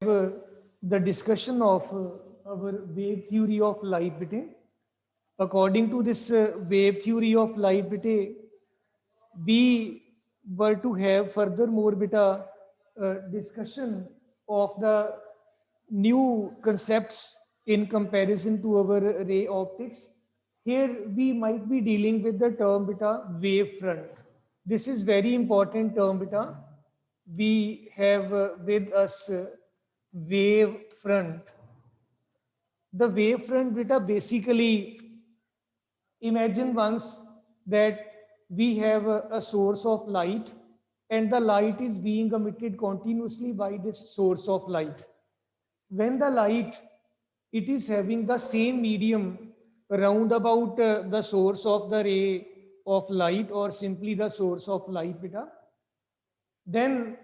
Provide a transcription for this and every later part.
uh, the discussion of our wave theory of light bete. According to this wave theory of light bete, we were to have furthermore beta discussion of the new concepts in comparison to our ray optics. Here we might be dealing with the term beta wave front. This is very important term beta. We have with us wave front. The wave front beta basically, imagine once that we have a source of light and the light is being emitted continuously by this source of light. When the light, it is having the same medium round about the source of the ray of light or simply the source of light beta, then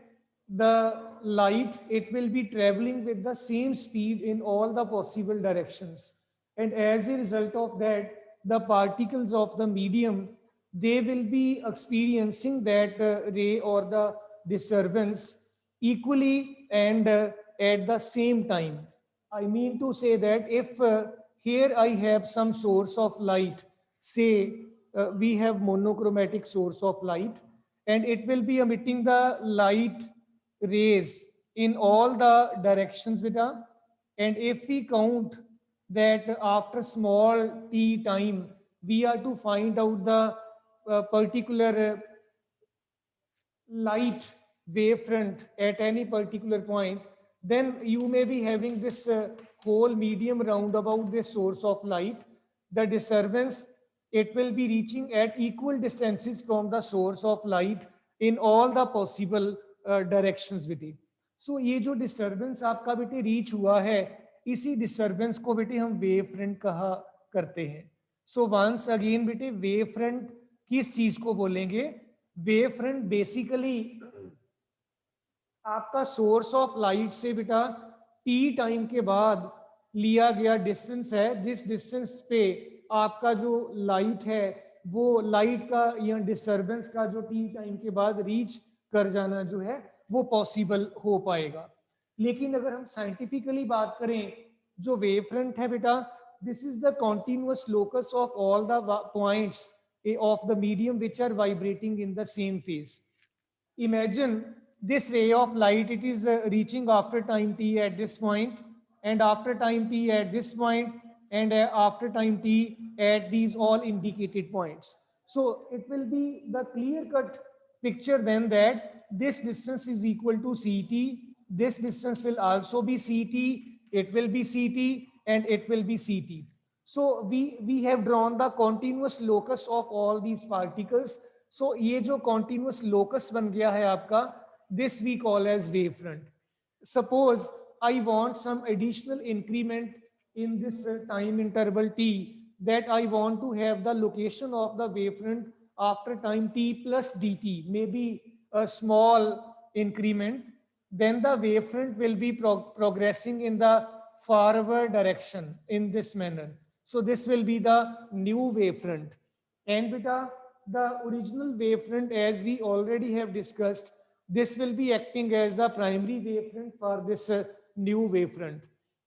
the light, it will be traveling with the same speed in all the possible directions, and as a result of that, the particles of the medium, they will be experiencing that ray or the disturbance equally and at the same time. I mean to say that if here I have some source of light, say we have monochromatic source of light, and it will be emitting the light rays in all the directions beta. And if we count that after small t time, we are to find out the particular light wavefront at any particular point, then you may be having this whole medium round about this source of light. The disturbance, it will be reaching at equal distances from the source of light in all the possible directions बेटे. सो ये जो disturbance आपका बेटे reach हुआ है, इसी disturbance को बेटे हम वेव फ्रंट कहा करते हैं. सो वंस अगेन बेटे वेव फ्रंट किस चीज को बोलेंगे? वेव फ्रंट बेसिकली आपका सोर्स ऑफ लाइट से बेटा टी टाइम के बाद लिया गया डिस्टेंस है, जिस डिस्टेंस पे आपका जो लाइट है वो लाइट का या डिस्टर्बेंस का जो टी टाइम के बाद रीच कर जाना जो है वो पॉसिबल हो पाएगा. लेकिन अगर हम साइंटिफिकली बात करें, जो वेव फ्रंट है बेटा, this is the continuous locus of all the points of the medium which are vibrating in the same phase. Imagine this ray of light, it is reaching after time t at this point, and after time t at this point, and after time t at these all indicated points. So it will be the clear cut picture then that this distance is equal to ct, this distance will also be ct, it will be ct, and it will be ct. So we have drawn the continuous locus of all these particles. So ये जो continuous locus बन गया है आपका, this we call as wavefront. Suppose I want some additional increment in this time interval t, that I want to have the location of the wavefront after time t plus dt, maybe a small increment, then the wavefront will be progressing in the forward direction in this manner. So this will be the new wavefront. And beta, the original wavefront, as we already have discussed, this will be acting as the primary wavefront for this new wavefront.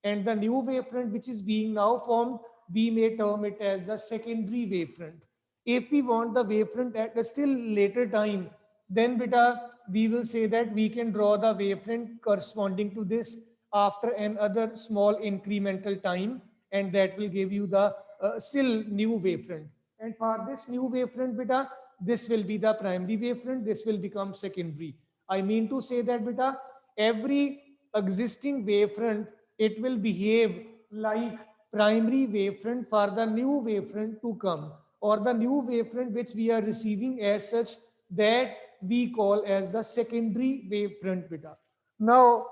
And the new wavefront which is being now formed, we may term it as the secondary wavefront. If we want the wavefront at a still later time, then beta, we will say that we can draw the wavefront corresponding to this after another small incremental time, and that will give you the still new wavefront. And for this new wavefront beta, this will be the primary wavefront, this will become secondary. I mean to say that beta, every existing wavefront, it will behave like primary wavefront for the new wavefront to come, or the new wavefront which we are receiving as such, that we call as the secondary wavefront beta. Now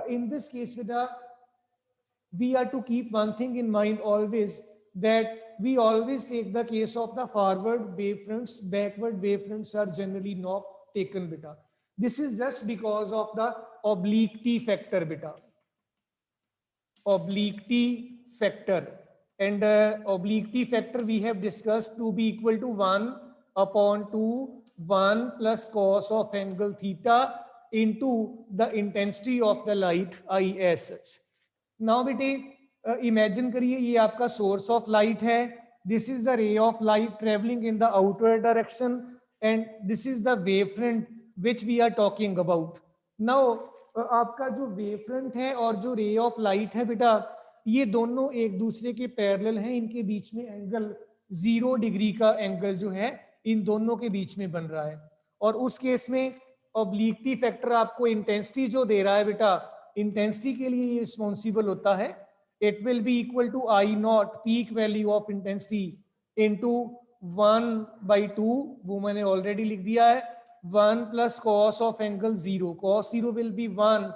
in this case beta, we are to keep one thing in mind always, that we always take the case of the forward wavefronts, backward wavefronts are generally not taken beta. This is just because of the obliquity factor beta. Obliquity factor. And obliquity factor we have discussed to be equal to 1 upon 2, 1 plus cos of angle theta into the intensity of the light I as such. Now बेटे imagine करिए ये आपका source of light है, this is the ray of light travelling in the outward direction and this is the wave front which we are talking about. Now आपका जो wave front है और जो रे ऑफ लाइट है बेटा, ये दोनों एक दूसरे के पैरेलल हैं, इनके बीच में एंगल 0 डिग्री का एंगल जो है इन दोनों के बीच में बन रहा है. और उस केस में ऑब्लिक्विटी फैक्टर आपको इंटेंसिटी जो दे रहा है बेटा, इंटेंसिटी के लिए ये रिस्पॉन्सिबल होता है. It will be equal to I nought peak value of intensity into 1/2, वो मैंने ऑलरेडी लिख दिया है, 1 plus cos of angle 0. Cos 0 will be 1.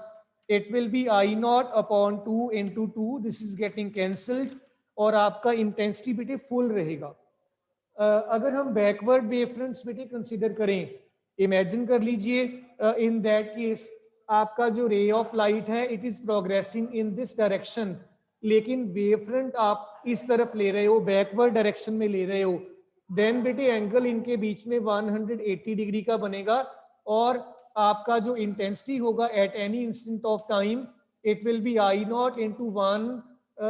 It will be I nought upon 2 into 2. This is getting cancelled और आपका intensity बेटे full रहेगा. अगर हम बैकवर्ड वेव फ्रंट्स बेटे कंसिडर करें, इमेजिन कर लीजिए इन दैट केस आपका जो रे ऑफ लाइट है it is progressing in this direction, लेकिन वेव फ्रंट आप इस तरफ ले रहे हो, बैकवर्ड डायरेक्शन में ले रहे हो, देन बेटे एंगल इनके बीच में 180 डिग्री का बनेगा और आपका जो इंटेंसिटी होगा at any instant of time it will be I nought into 1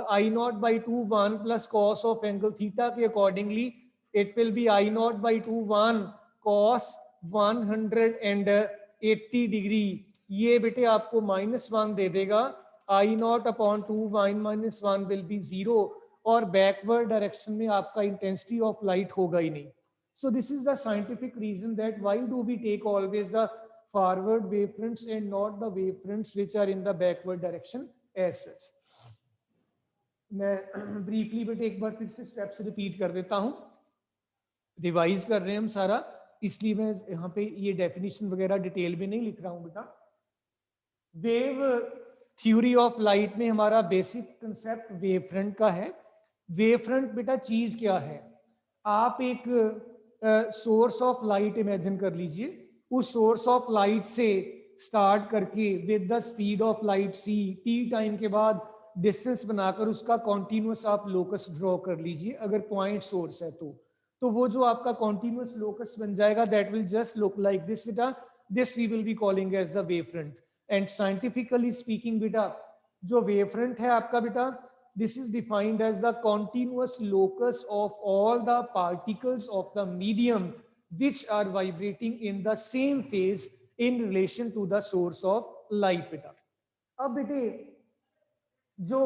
I nought by 2 1 plus cos of angle theta के accordingly it will be I naught by 2 1 cos 180 degree. ये बेटे आपको -1 दे देगा. I naught upon 2 1 will be 0 और backward direction में आपका intensity of light होगा ही नहीं. So this is the scientific reason that why do we take always the forward wave fronts and not the wave fronts which are in the backward direction as such. मैं briefly बेटे एक बार फिर से steps repeat कर देता हूं. Revise कर रहे हैं हम सारा, इसलिए मैं यहाँ पे ये डेफिनेशन वगैरह डिटेल में नहीं लिख रहा हूँ बेटा. वेव थ्योरी ऑफ लाइट में हमारा बेसिक कंसेप्ट वेव फ्रंट का है. वेव फ्रंट बेटा चीज क्या है? आप एक सोर्स ऑफ लाइट इमेजिन कर लीजिए. उस सोर्स ऑफ लाइट से स्टार्ट करके with the speed of light c t time के बाद डिस्टेंस बनाकर उसका कॉन्टिन्यूस आप लोकस ड्रॉ कर लीजिए. अगर पॉइंट सोर्स है तो वो जो आपका कॉन्टिन्यूस लोकस बन जाएगा that will just look like this बेटा. This we will be calling as the wave front. And scientifically speaking बेटा जो वेव फ्रंट है आपका बेटा, this is defined as the continuous locus of all the particles of the medium which are vibrating in the same phase in relation to the source of light बेटा. अब बेटे जो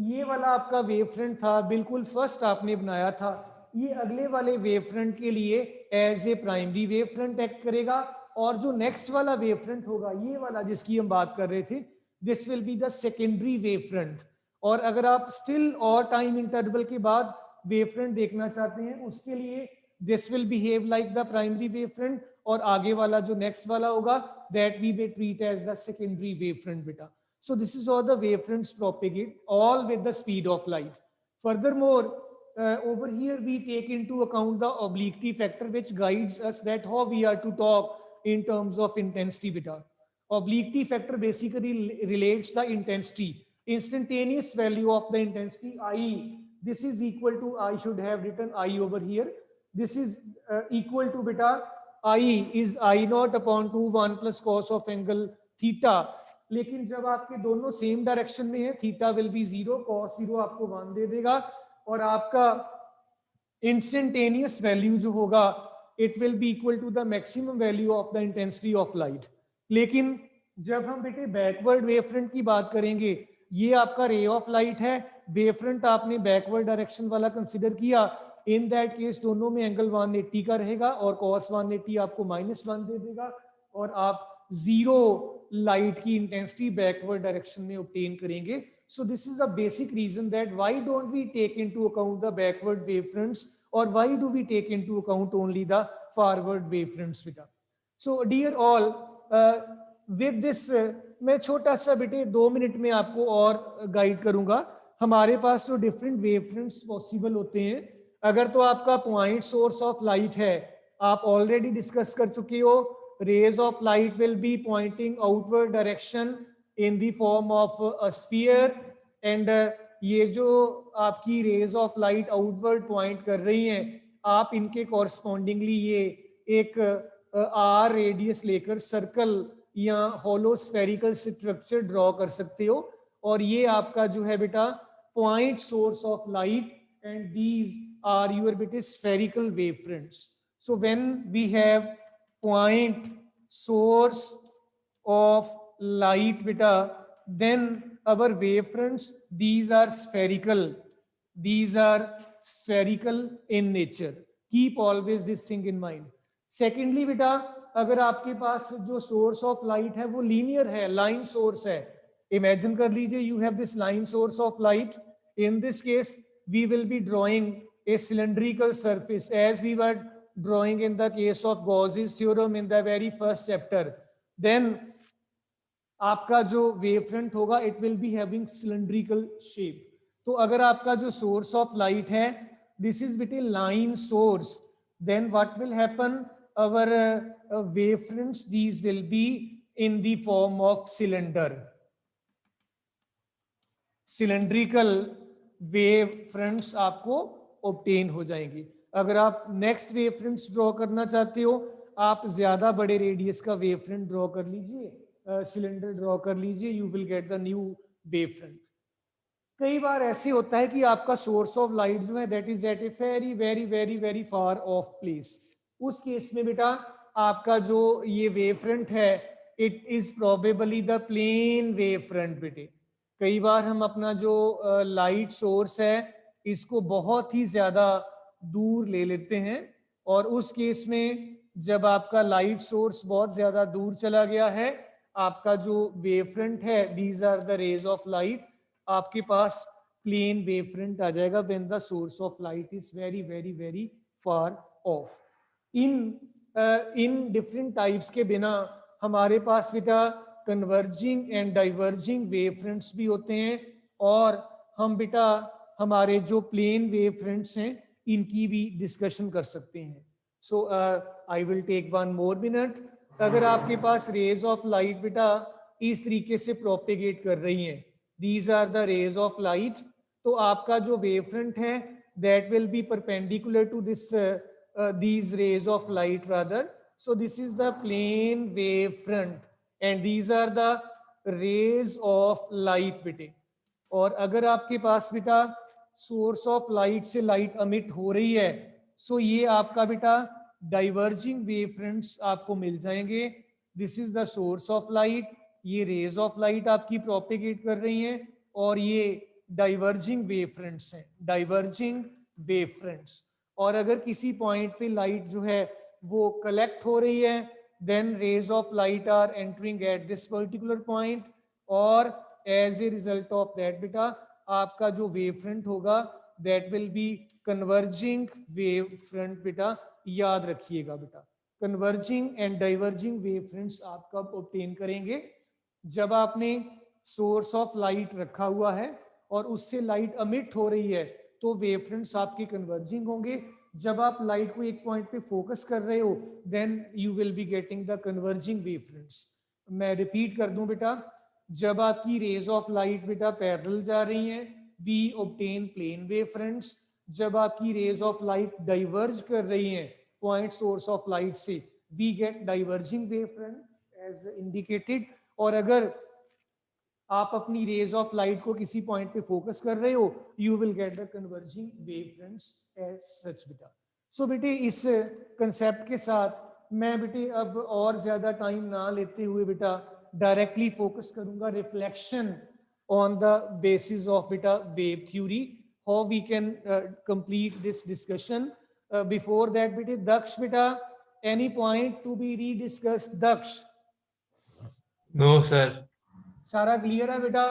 ये वाला आपका वेव फ्रंट था बिल्कुल फर्स्ट आपने बनाया था, ये अगले वाले वेव फ्रंट के लिए as a primary wave front act करेगा. और जो नेक्स्ट वाला वेव फ्रंट होगा ये वाला जिसकी हम बात कर रहे थे, this will be the secondary wave front. और अगर आप स्टिल और टाइम इंटरवल के बाद वेव फ्रंट देखना चाहते हैं उसके लिए this will behave like the primary wave front और आगे वाला जो नेक्स्ट वाला होगा that we will treat as the secondary wave front बेटा. So this is how the wavefronts propagate all with the speed of light. Furthermore, over here we take into account the obliquity factor which guides us that how we are to talk in terms of intensity beta. Obliquity factor basically relates the intensity, instantaneous value of the intensity I. This is equal to, I should have written I over here. This is equal to beta I is I naught upon 2 1 plus cos of angle theta. लेकिन जब आपके दोनों same direction में है theta will be 0, cos 0 आपको 1 दे देगा और आपका इंस्टेंटेनियस वैल्यू जो होगा it will be equal to the maximum value of the intensity of light. लेकिन जब हम बेटे बैकवर्ड वेव फ्रंट की बात करेंगे, ये आपका रे ऑफ लाइट है, वेव फ्रंट आपने बैकवर्ड डायरेक्शन वाला कंसिडर किया, इन दैट केस दोनों में एंगल 180 का रहेगा और cos 180 आपको -1 दे देगा और आप 0 लाइट की इंटेंसिटी बैकवर्ड डायरेक्शन में ऑब्टेन करेंगे. So this is a basic reason that why don't we take into account the backward wave fronts और why do we take into account only the forward wave fronts बेटा. So dear all, with this मैं छोटा सा बेटे 2 minute में आपको और guide करूंगा. हमारे पास जो डिफरेंट वेव फ्रंट्स पॉसिबल होते हैं, अगर तो आपका पॉइंट सोर्स ऑफ लाइट है, आप ऑलरेडी डिस्कस कर चुके हो, rays of light will be pointing outward direction in the form of a sphere and ये जो आपकी rays of light outward point कर रही हैं, आप इनके correspondingly ये एक r radius लेकर सर्कल या होलो स्फेरिकल स्ट्रक्चर ड्रॉ कर सकते हो। और ये आपका जो है बेटा point source of light, and these are your बेटे spherical wave fronts. So when we have point source of light beta, then our wave fronts, these are spherical, these are spherical in nature. Keep always this thing in mind. Secondly beta, अगर आपके पास जो source of light है वो linear है, line source है, imagine कर लीजिए you have this line source of light. in this case we will be drawing a cylindrical surface as we were drawing in the case of Gauss's theorem in the very first chapter. Then आपका जो wave front होगा it will be having cylindrical shape. तो अगर आपका जो source of light है this is bit a line source, then what will happen, our wave fronts these will be in the form of cylinder, cylindrical wave fronts आपको obtain हो जाएंगी। अगर आप नेक्स्ट वेव फ्रंट्स ड्रॉ करना चाहते हो, आप ज्यादा बड़े रेडियस का वेव फ्रंट ड्रॉ कर लीजिए, सिलेंडर ड्रॉ कर लीजिए, you will get the new wave front. कई बार ऐसे होता है कि आपका सोर्स ऑफ लाइट जो है that is at a very very very very far off place. उस केस में बेटा आपका जो ये वेव फ्रंट है it is probably the plane wave front बेटे। कई बार हम अपना जो लाइट सोर्स है इसको बहुत ही ज्यादा दूर ले लेते हैं, और उस केस में जब आपका लाइट सोर्स बहुत ज्यादा दूर चला गया है, आपका जो वेव फ्रंट है these are the rays of light, आपके पास प्लेन वेव फ्रंट आ जाएगा when the source of light is very very very far off. In different types के बिना हमारे पास बेटा converging and diverging wave fronts भी होते हैं, और हम बेटा हमारे जो प्लेन वेव फ्रंट्स हैं इनकी भी डिस्कशन कर सकते हैं। So I will take one more minute. अगर आपके पास रेज ऑफ लाइट बेटा इस तरीके से प्रोपेगेट कर रही हैं, these are the rays of light, तो आपका जो वेव फ्रंट है that will be perpendicular to this these rays of light rather, so this is the plane wave front and these are the rays of light बेटे। और अगर आपके पास बेटा source of light से लाइट अमिट हो रही है, सो ये आपका बेटा डाइवर्जिंग वेव फ्रंट्स आपको मिल जाएंगे। This is the source of light, ये रेज ऑफ लाइट आपकी प्रोपेगेट कर रही हैं, और ये डाइवर्जिंग वेव फ्रंट्स हैं, डाइवर्जिंग वेव फ्रंट्स। और अगर किसी पॉइंट पे लाइट जो है वो कलेक्ट हो रही है, then rays of light are entering at this particular point, और as a result of that बेटा आपका जो वेव फ्रंट होगा that will be converging wave front बेटा। याद रखिएगा बेटा converging and diverging wave fronts आप कब ऑब्टेन करेंगे, जब आपने सोर्स ऑफ लाइट रखा हुआ है और उससे लाइट अमिट हो रही है तो वेव फ्रंट्स आपके कन्वर्जिंग होंगे। जब आप लाइट को एक पॉइंट पे फोकस कर रहे हो then you will be getting the converging wave fronts. मैं रिपीट कर दूं बेटा, जब आपकी रेज ऑफ लाइट बेटा पैरेलल जा रही हैं we obtain plane wave fronts, जब आपकी रेज ऑफ लाइट डाइवर्ज कर रही हैं पॉइंट सोर्स ऑफ लाइट से we get diverging wave front as indicated. और अगर आप अपनी रेज ऑफ लाइट को किसी पॉइंट पे फोकस कर रहे हो you will get the converging wave fronts as such बेटा। सो बेटे इस कंसेप्ट के साथ मैं बेटे अब और ज्यादा टाइम ना लेते हुए बेटा डायरेक्टली फोकस करूंगा reflection on the basis of बेटा wave theory, how we can complete this discussion. Before that बेटे दक्ष बेटा any point to be rediscussed? Daksh no sir. सारा क्लियर है बेटा?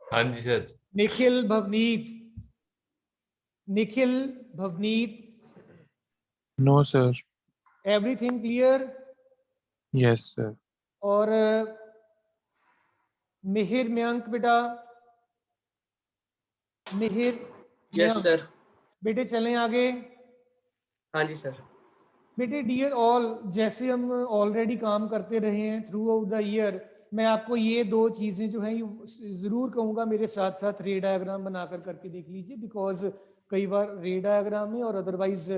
हाँ जी sir. Nikhil Bhavneet, Nikhil Bhavneet, no sir. Everything clear? Yes sir. और मिहिर मयंक बेटा, मिहिर यस सर। बेटे चलें आगे। हाँ जी सर। बेटे डियर ऑल, जैसे हम ऑलरेडी काम करते रहे हैं थ्रू आउट द ईयर, मैं आपको ये दो चीजें जो हैं जरूर कहूंगा मेरे साथ साथ रे डायग्राम बनाकर करके देख लीजिए, बिकॉज कई बार रे डायग्राम में और अदरवाइज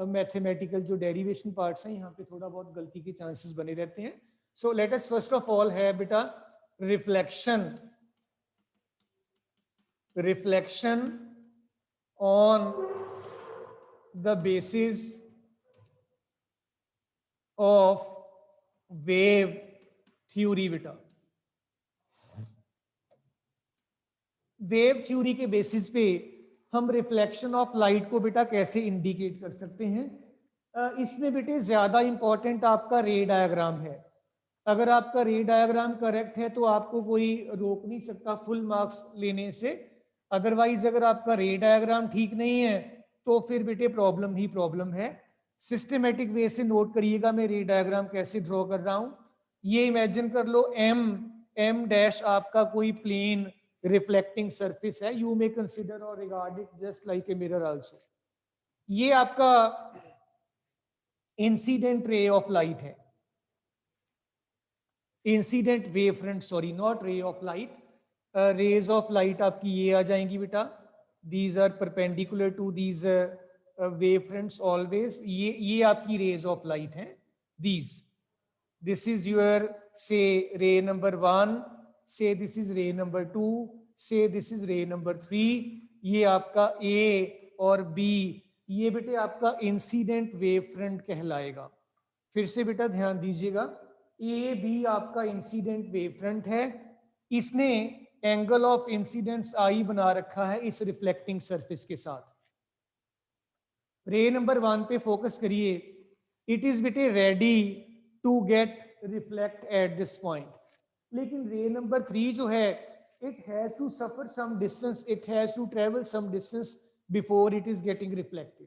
मैथमेटिकल जो डेरिवेशन पार्ट्स हैं यहाँ पे थोड़ा बहुत गलती के चांसेस बने रहते हैं। So let us first of all have beta reflection on the basis of wave theory beta. Wave theory के बेसिस पे हम रिफ्लेक्शन ऑफ लाइट को बेटा कैसे इंडिकेट कर सकते हैं? इसमें बेटे ज्यादा इंपॉर्टेंट आपका रे डायग्राम है. अगर आपका रे डायग्राम करेक्ट है तो आपको कोई रोक नहीं सकता फुल मार्क्स लेने से. अदरवाइज अगर आपका रे डायग्राम ठीक नहीं है तो फिर बेटे प्रॉब्लम ही प्रॉब्लम है. सिस्टमेटिक वे से नोट करिएगा मैं रे डायग्राम कैसे ड्रॉ कर रहा हूं. ये इमेजिन कर लो एम डैश आपका कोई प्लेन रिफ्लेक्टिंग सरफेस है. यू मे कंसिडर और regard it just like a mirror also. ये आपका इंसिडेंट रे ऑफ लाइट है, incident wave front, sorry not ray of light. Rays of light आपकी ये आ जाएंगी बेटा. These are perpendicular to these wave fronts always. ये आपकी रेज ऑफ लाइट है. This is your say ray number 1, say this is ray number 2, say this is ray number 3. ये आपका A और B, ये बेटे आपका इंसिडेंट वेव फ्रंट कहलाएगा. फिर से बेटा ध्यान दीजिएगा, A B आपका इंसिडेंट वेव फ्रंट है. इसने एंगल ऑफ इंसिडेंस I बना रखा है इस रिफ्लेक्टिंग सरफेस के साथ. रे नंबर 1 पे फोकस करिए. इट इज बेटे ready to get reflect at this point. लेकिन रे नंबर 3 जो है, it has to suffer some distance, it has to travel some distance before it is getting reflected.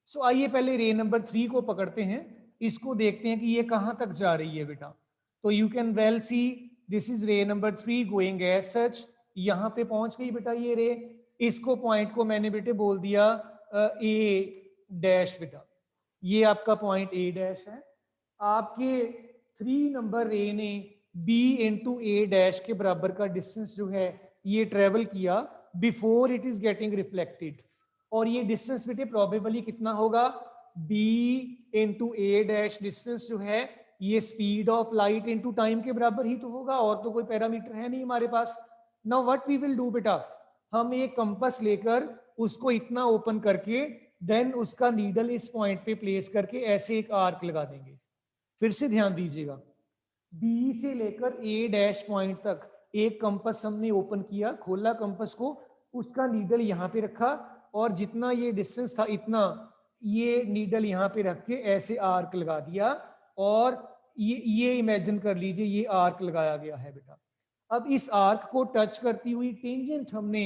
So आइए पहले रे number 3 को पकड़ते हैं. इसको देखते हैं कि ये कहां तक जा रही है बेटा. तो you can well see this is रे नंबर 3 गोइंग एज सच. यहां पे पहुंच गई बेटा ये रे. इसको पॉइंट को मैंने बेटे बोल दिया ए डैश बेटा. ये आपका पॉइंट ए डैश है. आपके 3 नंबर रे ने B इंटू ए डैश के बराबर का डिस्टेंस जो है ये ट्रेवल किया before it is getting reflected. और ये डिस्टेंस बेटे प्रोबेबली कितना होगा? B into A dash distance जो है ये speed of light into time के बराबर ही तो होगा. और तो कोई पैरामीटर है नहीं हमारे पास. Now what we will do बेटा, हम एक कंपास लेकर उसको इतना ओपन करके देन उसका नीडल इस पॉइंट पे प्लेस करके ऐसे एक आर्क लगा देंगे. फिर से ध्यान दीजिएगा, बी से लेकर ए डैश पॉइंट तक एक कंपास हमने ओपन किया, खोला कंपास को, उसका नीडल यहाँ पे रखा और जितना ये डिस्टेंस था इतना ये नीडल यहाँ पे रख के ऐसे आर्क लगा दिया. और ये इमेजिन कर लीजिए ये आर्क लगाया गया है बेटा. अब इस आर्क को टच करती हुई टेंजेंट हमने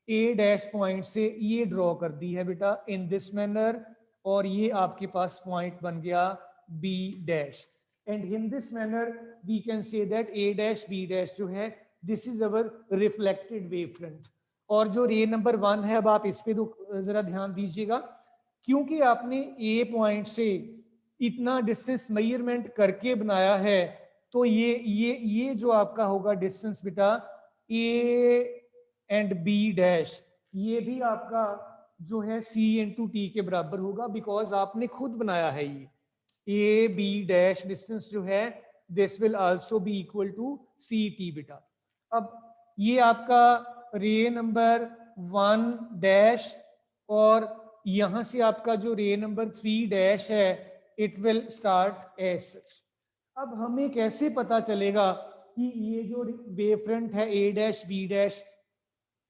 ए डैश पॉइंट से ये ड्रॉ कर दी है बेटा इन दिस मैनर. और ये आपके पास पॉइंट बन गया B dash. And in this manner we can say that A dash B dash जो है this is our reflected wave front. और जो रे नंबर 1 है, अब आप इस पे तो जरा ध्यान दीजिएगा, क्योंकि आपने A पॉइंट से इतना डिस्टेंस मेजरमेंट करके बनाया है तो ये जो आपका होगा डिस्टेंस बेटा A एंड B डैश ये भी आपका जो है C इंटू टी के बराबर होगा, बिकॉज आपने खुद बनाया है. ये ए बी डैश डिस्टेंस जो है this will also be equal to C T बेटा. अब ये आपका रे नंबर 1 डैश और यहां से आपका जो रे नंबर 3 डैश है it will start as such. अब हमें कैसे पता चलेगा कि ये जो वेव फ्रंट है ए डैश बी डैश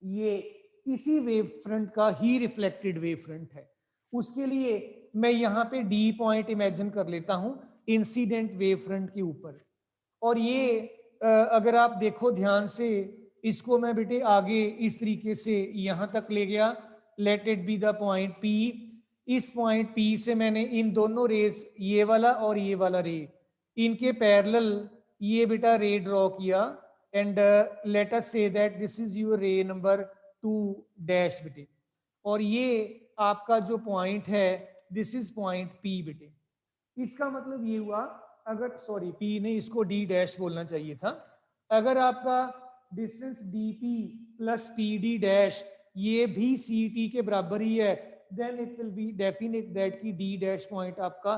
ये इसी वेव फ्रंट का ही रिफ्लेक्टेड वेव फ्रंट है? उसके लिए मैं यहाँ पे डी पॉइंट इमेजिन कर लेता हूँ इंसिडेंट वेव फ्रंट के ऊपर. और ये अगर आप देखो ध्यान से, इसको मैं बेटे आगे इस तरीके से यहाँ तक ले गया. Late it be the point P. इस पॉइंट P से मैंने इन दोनों रेज, ये वाला और ये वाला रे, इनके पैरेलल ये बेटा रे ड्रॉ किया. And let us say that this is your रे नंबर 2 डैश बेटे. और ये आपका जो पॉइंट है दिस इज पॉइंट P बेटे. इसका मतलब ये हुआ, अगर सॉरी P नहीं, इसको D डैश बोलना चाहिए था. अगर आपका distance DP plus PD dash ये भी CT के बराबर ही है, then it will be definite that कि D डैश पॉइंट आपका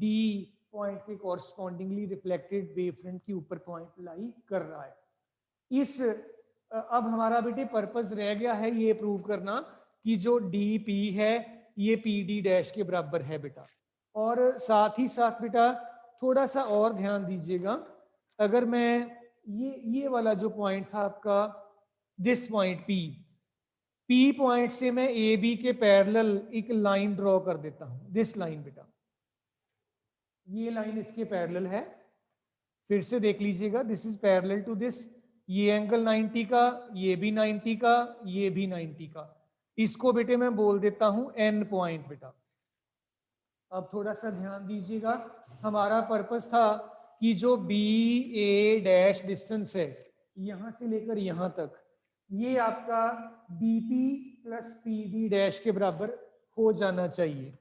D पॉइंट के कॉरस्पॉन्डिंगली रिफ्लेक्टेड वेव फ्रंट के ऊपर पॉइंट लाई कर रहा है। इस अब हमारा बेटे पर्पस रह गया है ये प्रूव करना कि जो डी पी है ये पी डी डैश के बराबर है बेटा। और साथ ही साथ बेटा थोड़ा सा और ध्यान दीजिएगा, अगर मैं ये वाला जो पॉइंट था आपका, दिस पॉइंट पी पॉइंट से मैं ए बी के पैरेलल एक लाइन ड्रॉ कर देता हूं, दिस लाइन बेटा, ये लाइन इसके पैरेलल है, फिर से देख लीजिएगा, this is parallel to this, ये एंगल 90 का, ये भी 90 का, ये भी 90 का, इसको बेटे मैं बोल देता हूं एन पॉइंट बेटा। अब थोड़ा सा ध्यान दीजिएगा, हमारा पर्पस था कि जो बी ए डैश डिस्टेंस है यहां से लेकर यहां तक, ये आपका DP plus P D dash के बराबर हो जाना चाहिए,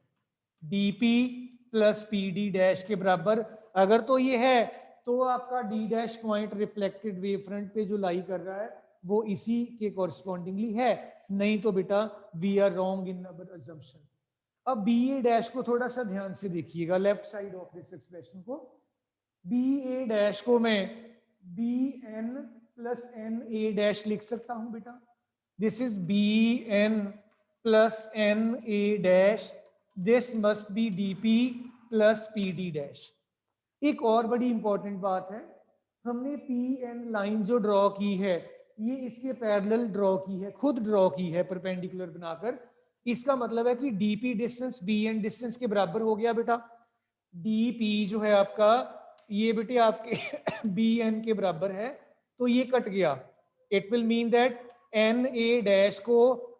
DP plus P D dash के बराबर। अगर तो ये है तो आपका D dash point reflected wave front पे जो लाई कर रहा है वो इसी के कॉरस्पॉन्डिंगली है, नहीं तो बेटा we are wrong in our assumption. अब बी ए डैश को थोड़ा सा ध्यान से देखिएगा, left side of this expression को, बी ए डैश को मैं B N plus N A dash लिख सकता हूं बेटा, this is B N plus N A dash, this must be D P plus P D dash. एक और बड़ी इंपॉर्टेंट बात है, हमने पी एन लाइन जो ड्रॉ की है ये इसके पैरेलल ड्रॉ की है, खुद ड्रॉ की है परपेंडिकुलर बनाकर, इसका मतलब है कि DP distance B N distance के बराबर हो गया बेटा, डीपी जो है आपका ये बेटे आपके बी एन के बराबर है, तो ये कट गया, it will mean that N A dash को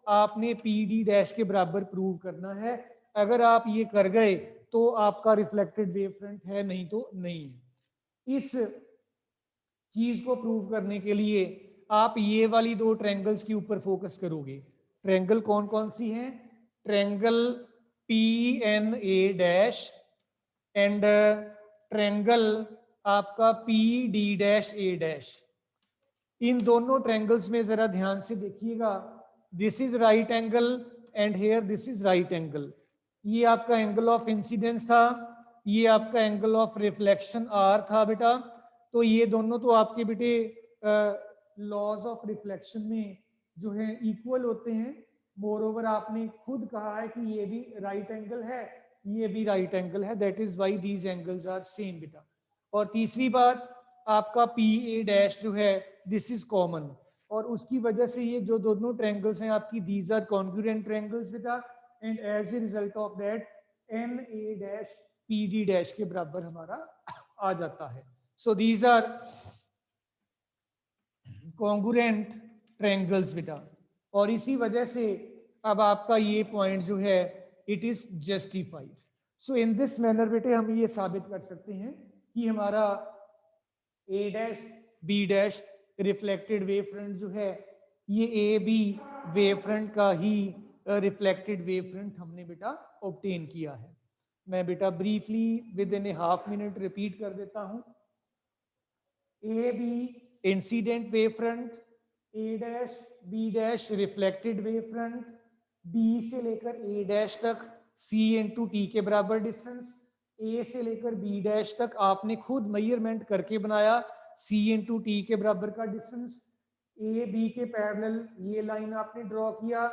आपने पी डी डैश के बराबर प्रूव करना है। अगर आप ये कर गए तो आपका रिफ्लेक्टेड वेव फ्रंट है, नहीं तो नहीं है। इस चीज को प्रूव करने के लिए आप ये वाली दो ट्रायंगल्स के ऊपर फोकस करोगे। ट्रायंगल कौन कौन सी हैं? Triangle P N A dash and triangle आपका P D dash A dash. इन दोनों ट्रायंगल्स में जरा ध्यान से देखिएगा, this is right angle and here this is right angle. ये आपका एंगल ऑफ इंसिडेंस था, ये आपका एंगल ऑफ रिफ्लेक्शन आर था बेटा। तो ये दोनों तो आपके बेटे लॉज ऑफ रिफ्लेक्शन में जो है इक्वल होते हैं। मोर ओवर आपने खुद कहा है कि ये भी राइट एंगल है, ये भी राइट एंगल है, that is why these angles are same बेटा। और तीसरी बात आपका पी ए डैश जो है दिस इज कॉमन, और उसकी वजह से ये जो दोनों ट्रायंगल्स हैं आपकी दीज आर कॉन्ग्रुएंट ट्रायंगल्स बेटा, and as a result of that N A dash P D dash के बराबर हमारा आ जाता है। So these are congruent triangles बेटा, और इसी वजह से अब आपका ये पॉइंट जो है it is justified. So in this manner बेटे हम ये साबित कर सकते हैं कि हमारा A dash B dash reflected wave front जो है ये ए बी वेव फ्रंट का ही रिफ्लेक्टेड वेव फ्रंट हमने बेटा ऑब्टेन किया है। मैं बेटा briefly within a half minute repeat कर देता हूं। A B incident wave front, A dash B dash reflected wave front, B से लेकर ए डैश तक सी इंटू टी के बराबर डिस्टेंस, ए से लेकर बी डैश तक आपने खुद मेजरमेंट करके बनाया सी इंटू टी के बराबर का डिस्टेंस, ए बी के पैरेलल ये लाइन आपने ड्रॉ किया,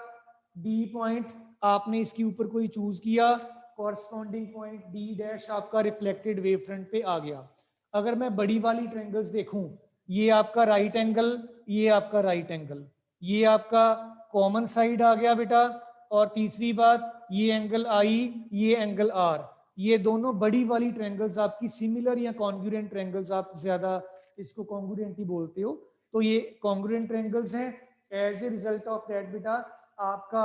डी पॉइंट आपने इसके ऊपर कोई चूज किया, कॉरस्पॉन्डिंग पॉइंट डी डैश आपका रिफ्लेक्टेड वेव फ्रंट पे आ गया। अगर मैं बड़ी वाली ट्रायंगल्स देखूं, ये आपका राइट एंगल, ये आपका राइट एंगल, ये आपका कॉमन साइड आ गया बेटा, और तीसरी बात ये एंगल आई, ये एंगल आर, ये दोनों बड़ी वाली ट्रायंगल्स आपकी सिमिलर या कॉन्ग्रुएंट ट्रायंगल्स, आप ज्यादा इसको कॉन्ग्रुएंट ही बोलते हो, तो ये कॉन्ग्रुएंट ट्रायंगल्स हैं। As a result of that बेटा आपका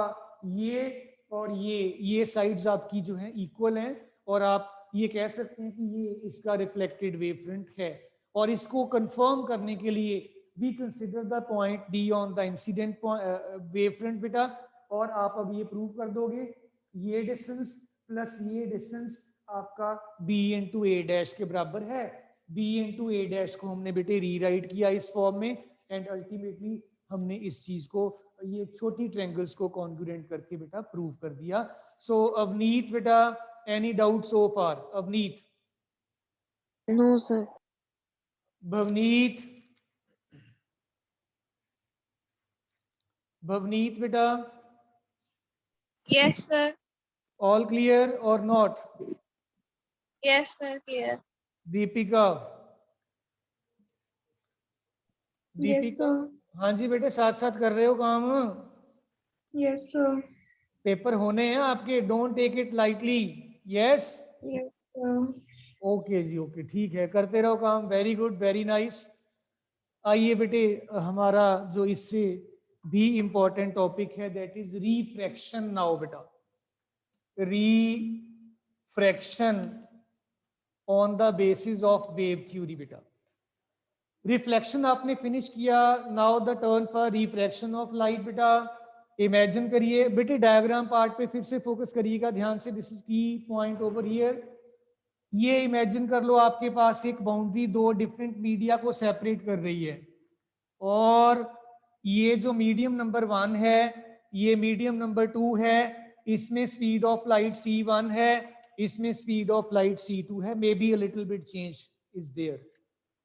ये और ये साइड्स आपकी जो है इक्वल हैं, और आप ये कह सकते हैं कि ये इसका रिफ्लेक्टेड वेव फ्रंट है। और इसको कंफर्म करने के लिए we consider the point D on the incident wave front बेटा, और आप अब ये प्रूव कर दोगे ये डिस्टेंस प्लस ये डिस्टेंस आपका बी इंटू ए डैश के बराबर है। बी इंटू ए डैश को हमने बेटे रीराइट किया इस फॉर्म में, एंड अल्टीमेटली हमने इस चीज को ये छोटी ट्रायंगल्स को कॉन्ग्रुएंट करके बेटा प्रूव कर दिया। सो अवनीत बेटा, any doubt so far? Avneet No, sir. Bhavneet, Bhavneet बेटा, Yes, sir. ऑल क्लियर और not? Yes, sir. Clear. Deepika, Yes, Deepika, sir. हाँ जी बेटे, साथ साथ कर रहे हो काम? Yes, sir. पेपर होने हैं आपके, don't take it lightly. Yes, Yes, sir. Okay जी, ओके, ठीक है, करते रहो काम। Very good, very nice. आइए बेटे, हमारा जो इससे भी इंपॉर्टेंट टॉपिक है दैट इज रिफ्रैक्शन नाउ बेटा। Refraction on the basis of wave theory बेटा। रिफ्लेक्शन आपने फिनिश किया, now the turn for refraction of light बेटा। इमेजिन करिए बेटे, डायग्राम पार्ट पे फिर से फोकस करिएगा ध्यान से। दिस इज की पॉइंट ओवर हियर। ये इमेजिन कर लो आपके पास एक बाउंड्री दो डिफरेंट मीडिया को सेपरेट कर रही है, और ये जो मीडियम नंबर 1 है, ये मीडियम नंबर 2 है, इसमें स्पीड ऑफ लाइट c1 है, इसमें स्पीड ऑफ लाइट c2 है, may be a little bit change is there.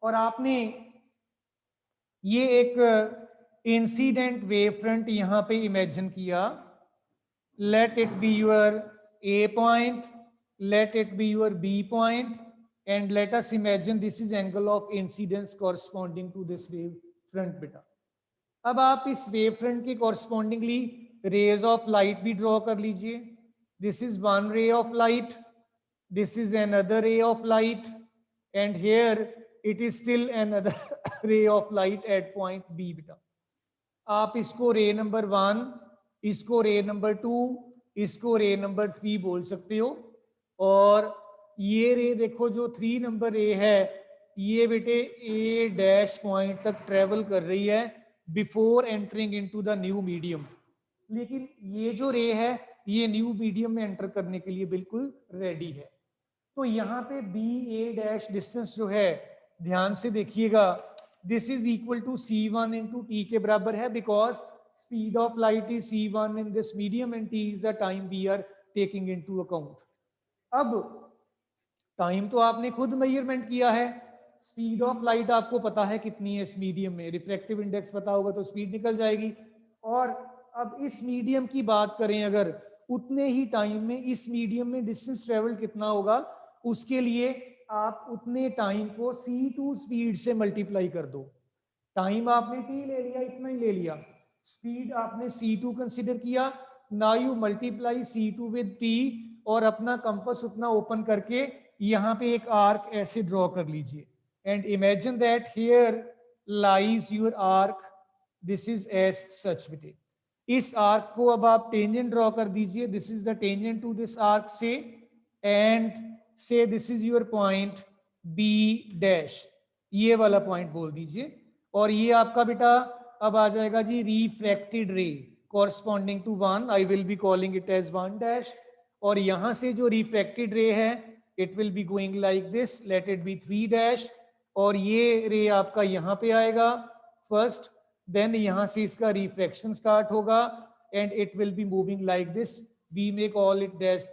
और आपने ये एक इंसिडेंट वेव फ्रंट यहां पे इमेजिन किया। Late it be your A point, let it be your B point, and let us imagine this is angle of incidence corresponding to this wave front beta। अब आप इस wave front के correspondingly rays of light भी draw कर लीजिए। this is one ray of light, this is another ray of light, and here it is still another ray of light at point B beta। आप इसको रे number 1, इसको रे number 2, इसको रे नंबर 3 बोल सकते हो। और ये रे देखो, जो 3 नंबर रे है, ये बेटे ए डैश पॉइंट तक ट्रेवल कर रही है before entering into the new medium. लेकिन ये जो रे है, ये न्यू मीडियम में एंटर करने के लिए बिल्कुल रेडी है। तो यहाँ पे बी ए डैश डिस्टेंस जो है, ध्यान से देखिएगा, this is equal to c1 into T के बराबर है, because speed of light is c1 in this medium and t is the time we are taking into account. अब टाइम तो आपने खुद मेजरमेंट किया है, स्पीड ऑफ लाइट आपको पता है कितनी है इस मीडियम में, रिफ्रैक्टिव इंडेक्स पता होगा तो स्पीड निकल जाएगी। और अब इस मीडियम की बात करें, अगर उतने ही टाइम में इस मीडियम में डिस्टेंस ट्रेवल कितना होगा, उसके लिए आप उतने टाइम को c2 स्पीड से मल्टीप्लाई कर दो। टाइम आपने t ले लिया, इतना ही ले लिया, स्पीड आपने c2 कंसीडर किया, now you multiply c2 with t, और अपना कंपास उतना ओपन करके यहाँ पे एक आर्क ऐसे ड्रॉ कर लीजिए, and imagine that here lies your arc, this is as such बेटे। इस आर्क को अब आप टेंजेंट ड्रॉ कर दीजिए, this is the tangent to this arc से, and say this is your point B dash, ये वाला पॉइंट बोल दीजिए। और ये आपका बेटा अब आ जाएगा जी refracted ray corresponding to 1, I will be calling it as 1 dash. और यहां से जो रिफ्रैक्टेड रे है, it will be going like this, let it be 3 dash, और ये रे आपका यहां पे आएगा फर्स्ट, देन यहां से इसका रिफ्रैक्शन स्टार्ट होगा, and it will be moving like this, we may call it dash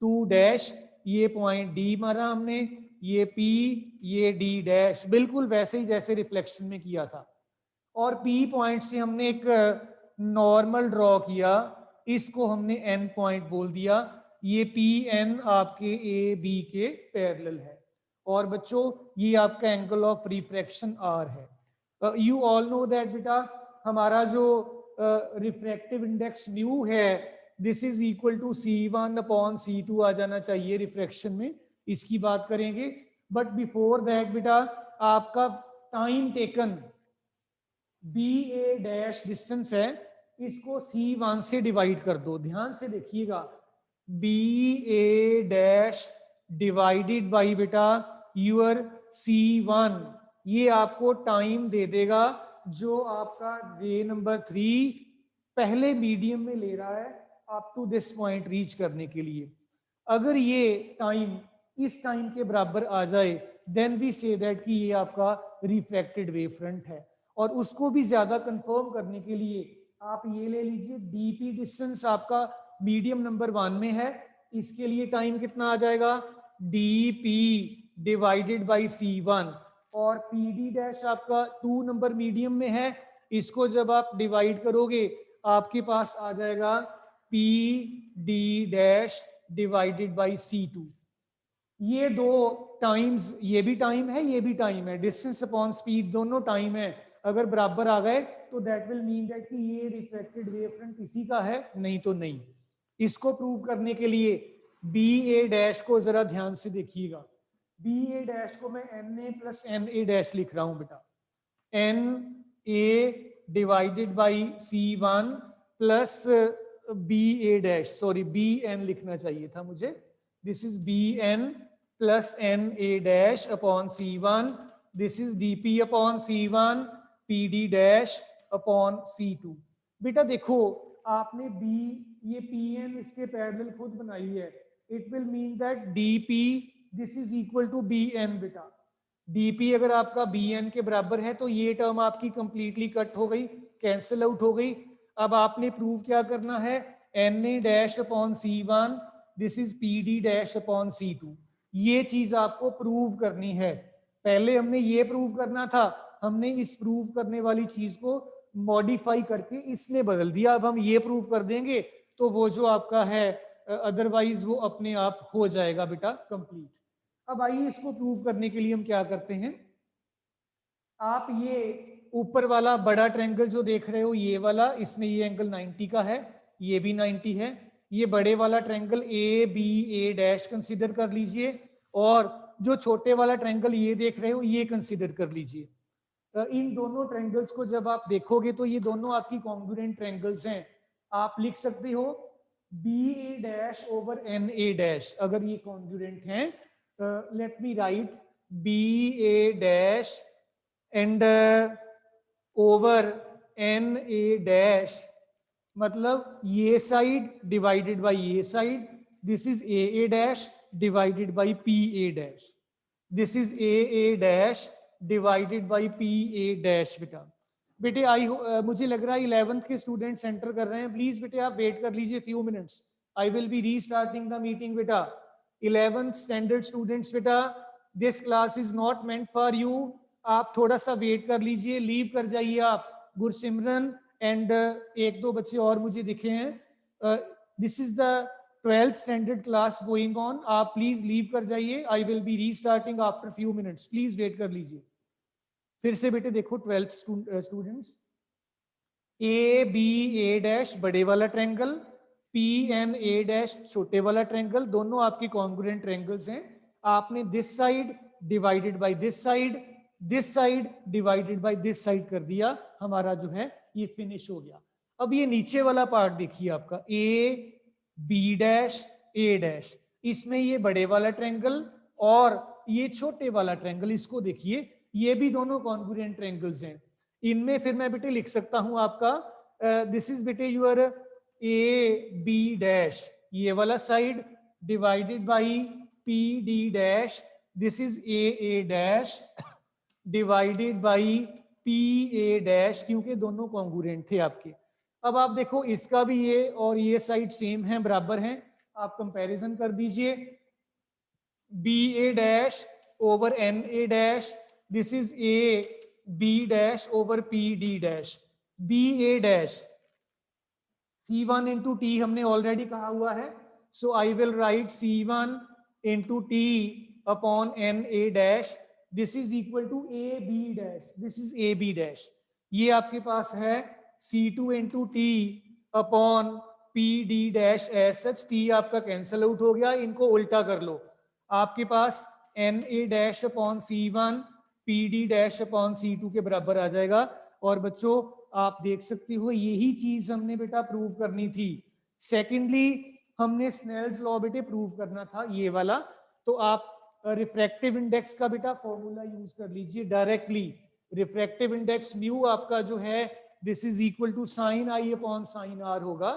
2 dash. ये पॉइंट डी मारा हमने, ये पी, ये डी डैश, बिल्कुल वैसे ही जैसे रिफ्लेक्शन में किया था। और पी पॉइंट से हमने एक नॉर्मल ड्रॉ किया, इसको हमने एन पॉइंट बोल दिया, ये पी एन आपके ए बी के पैरेलल है। और बच्चों ये आपका एंगल ऑफ रिफ्रैक्शन आर है। यू ऑल नो दैट बेटा, हमारा जो रिफ्रैक्टिव इंडेक्स न्यू है, this is equal to c1 upon c2 आ जाना चाहिए रिफ्रैक्शन में, इसकी बात करेंगे। बट बिफोर दैट बेटा, आपका time taken B A dash distance है, इसको c1 से डिवाइड कर दो। ध्यान से देखिएगा, B A dash divided by बेटा यूर c1, ये आपको टाइम दे देगा जो आपका रे नंबर 3 पहले मीडियम में ले रहा है up to this point reach करने के लिए। अगर ये टाइम इस टाइम के बराबर आ जाए, देन वी से दैट कि ये आपका रिफ्रैक्टेड वेव फ्रंट है। और उसको भी ज्यादा कंफर्म करने के लिए आप ये ले लीजिए, डीपी डिस्टेंस आपका मीडियम नंबर 1 में है, इसके लिए टाइम कितना आ जाएगा, डीपी डिवाइडेड बाई C1 और PD डैश आपका 2 नंबर मीडियम में है, इसको जब आप डिवाइड करोगे आपके पास आ जाएगा PD dash divided by C2। ये दो टाइम्स, ये भी टाइम है, ये भी टाइम है, डिस्टेंस अपॉन स्पीड दोनों टाइम है, अगर बराबर आ गए तो दैट विल मीन दैट कि ये रिफ्लेक्टेड वेव फ्रंट इसी का है, नहीं तो नहीं। इसको प्रूव करने के लिए बी ए डैश को जरा ध्यान से देखिएगा। बी ए डैश को मैं N A plus N A dash लिख रहा हूं बेटा, N A divided by C1 plus B A dash, sorry B N लिखना चाहिए था मुझे, this is bn plus na dash upon c1, this is dp upon c1 pd dash upon c2। बेटा देखो आपने b ये pn इसके parallel खुद बनाई है, it will mean that dp this is equal to bn। बेटा dp अगर आपका bn के बराबर है तो ये टर्म आपकी कंप्लीटली कट हो गई, कैंसिल आउट हो गई। अब आपने प्रूव क्या करना है, na dash upon c1 this is PD dash upon C2। ये चीज आपको प्रूव करनी है। पहले हमने ये प्रूव करना था, हमने इस प्रूव करने वाली चीज को मॉडिफाई करके इसने बदल दिया। अब हम ये प्रूव कर देंगे तो वो जो आपका है अदरवाइज वो अपने आप हो जाएगा बेटा कंप्लीट। अब आइए इसको प्रूव करने के लिए हम क्या करते हैं, आप ये ऊपर वाला बड़ा ट्रायंगल जो देख रहे हो ये वाला, इसमें ये एंगल 90 का है, ये भी 90 है, ये बड़े वाला triangle A B A dash consider कर लीजिए, और जो छोटे वाला ट्रायंगल ये देख रहे हो ये कंसीडर कर लीजिए। इन दोनों ट्रायंगल्स को जब आप देखोगे तो ये दोनों आपकी कॉन्ग्रुएंट ट्रायंगल्स हैं। आप लिख सकते हो B A dash over N A dash, अगर ये कॉन्ग्रुएंट हैं, let me write B A dash and over N A dash, मतलब ये साइड डिवाइडेड बाय ये side, this is A dash divided by P A dash, this is A dash divided by P A dash. बेटे मुझे लग रहा है 11th के student centre कर रहे हैं, प्लीज बेटे आप वेट कर लीजिए few minutes, I will be restarting the meeting. बेटा 11th स्टैंडर्ड स्टूडेंट्स, बेटा this class is not meant for you, आप थोड़ा सा वेट कर लीजिए, लीव कर जाइए आप। गुरसिमरन एंड एक दो बच्चे और मुझे दिखे हैं, this is the 12th standard class going on, आप प्लीज लीव कर जाइए, I will be restarting after few minutes, please wait कर लीजिए। फिर से बेटे देखो 12th students, A B A dash बड़े वाला triangle, P N A dash छोटे वाला ट्रायंगल, दोनों आपकी कॉन्ग्रुएंट ट्रायंगल्स हैं। आपने this side divided by this side, this side divided by this side कर दिया, हमारा जो है ये फिनिश हो गया। अब ये नीचे वाला पार्ट देखिए आपका A B dash A dash, इसमें ये बड़े वाला ट्रायंगल और ये छोटे वाला ट्रायंगल, इसको देखिए ये भी दोनों कॉन्ग्रुएंट ट्रायंगल्स हैं। इनमें फिर मैं बेटे लिख सकता हूं आपका दिस इज बेटे यूर ए बी डैश, ये वाला side divided by P D dash, this is A dash divided by P A dash, क्योंकि दोनों कॉन्ग्रुएंट थे आपके। अब आप देखो इसका भी ये और ये साइड सेम है, बराबर हैं, आप कंपैरिजन कर दीजिए, B A dash over N A dash, this is A B dash over P D dash, B A dash C1 into T हमने ऑलरेडी कहा हुआ है, so I will write C1 into T upon N A dash, this is equal to A B dash, this is A B dash. ये आपके पास है C2 into T upon P D dash, as such T आपका cancel out हो गया, इनको उल्टा कर लो, आपके पास N A dash upon C1 P D dash upon C2 के बराबर आ जाएगा। और बच्चों आप देख सकते हो यही चीज हमने बेटा प्रूव करनी थी। सेकेंडली हमने स्नेल्स लॉ बेटे प्रूव करना था ये वाला, तो आप रिफ्रैक्टिव इंडेक्स का बेटा फॉर्मूला यूज कर लीजिए डायरेक्टली। रिफ्रैक्टिव इंडेक्स म्यू आपका जो है this is equal to sine i upon sine r होगा,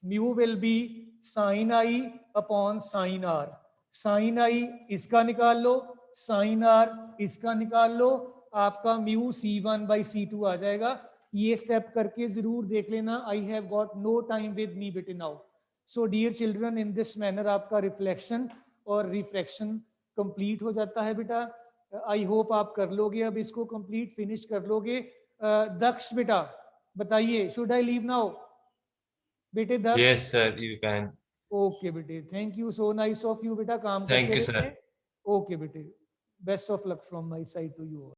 mu will be sine i upon sine r, sine i इसका निकाल लो, साइन आर इसका निकाल लो, आपका म्यू C1 बाई C2 आ जाएगा। ये स्टेप करके जरूर देख लेना, I have got no time with me बेटे now. So dear children, in this manner आपका रिफ्लेक्शन और रिफ्रैक्शन कंप्लीट हो जाता है बेटा। आई होप आप कर लोगे, अब इसको कंप्लीट फिनिश कर लोगे। दक्ष बेटा बताइए, शुड आई लीव नाउ? बेटे Daksh, Yes, sir. You can. Okay बेटे, thank you, so nice of you बेटा, काम Thank करते you, sir. रहिए। ओके बेटे, best of luck from my side to you.